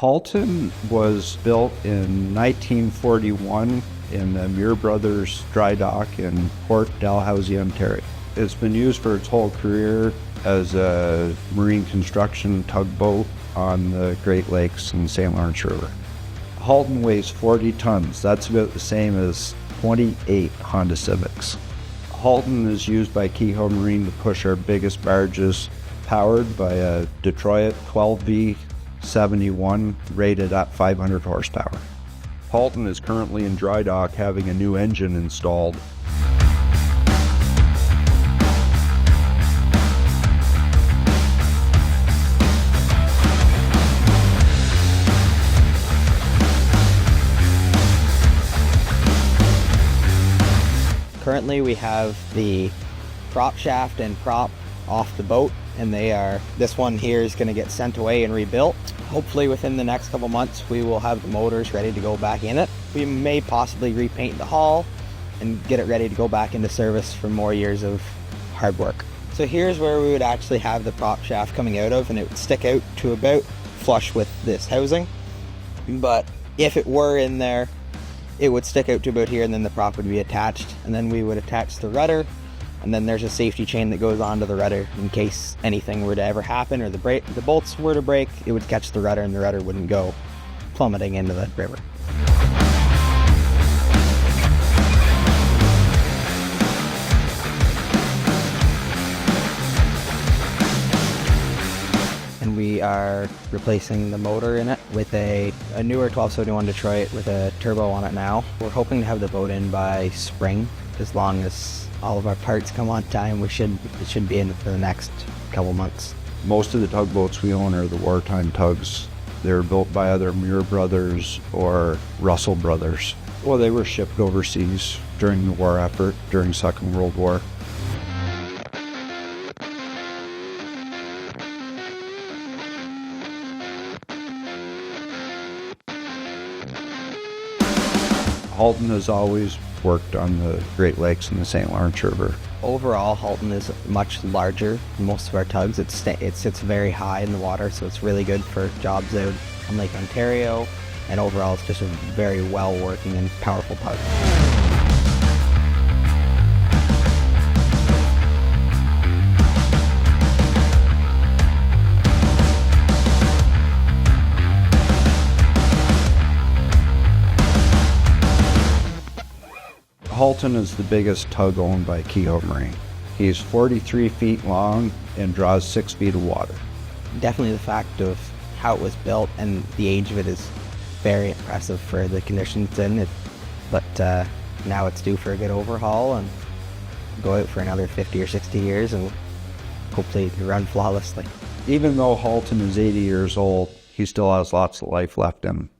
Halton was built in 1941 in the Muir Brothers Dry Dock in Port Dalhousie, Ontario. It's been used for its whole career as a marine construction tugboat on the Great Lakes and St. Lawrence River. Halton weighs 40 tons. That's about the same as 28 Honda Civics. Halton is used by Kehoe Marine to push our biggest barges, powered by a Detroit 12V71 rated at 500 horsepower. Halton is currently in dry dock having a new engine installed. Currently we have the prop shaft and prop off the boat, and this one here is going to get sent away and rebuilt. Hopefully within the next couple months we will have the motors ready to go back in it. We may possibly repaint the hull and get it ready to go back into service for more years of hard work. So here's where we would actually have the prop shaft coming out of, and it would stick out to about flush with this housing. But if it were in there, it would stick out to about here, and then the prop would be attached, and then we would attach the rudder, and then there's a safety chain that goes onto the rudder in case anything were to ever happen or the bolts were to break. It would catch the rudder and the rudder wouldn't go plummeting into the river. And we are replacing the motor in it with a newer 1271 Detroit with a turbo on it now. We're hoping to have the boat in by spring. As long as all of our parts come on time, it should be in for the next couple months. Most of the tugboats we own are the wartime tugs. They were built by either Muir Brothers or Russell Brothers. Well, they were shipped overseas during the war effort, during Second World War. Halton has always worked on the Great Lakes and the St. Lawrence River. Overall, Halton is much larger than most of our tugs. It sits very high in the water, so it's really good for jobs out on Lake Ontario, and overall it's just a very well working and powerful tug. Halton is the biggest tug owned by Kehoe Marine. He's 43 feet long and draws 6 feet of water. Definitely the fact of how it was built and the age of it is very impressive for the conditions it's in. But now it's due for a good overhaul and go out for another 50 or 60 years and hopefully run flawlessly. Even though Halton is 80 years old, he still has lots of life left in him.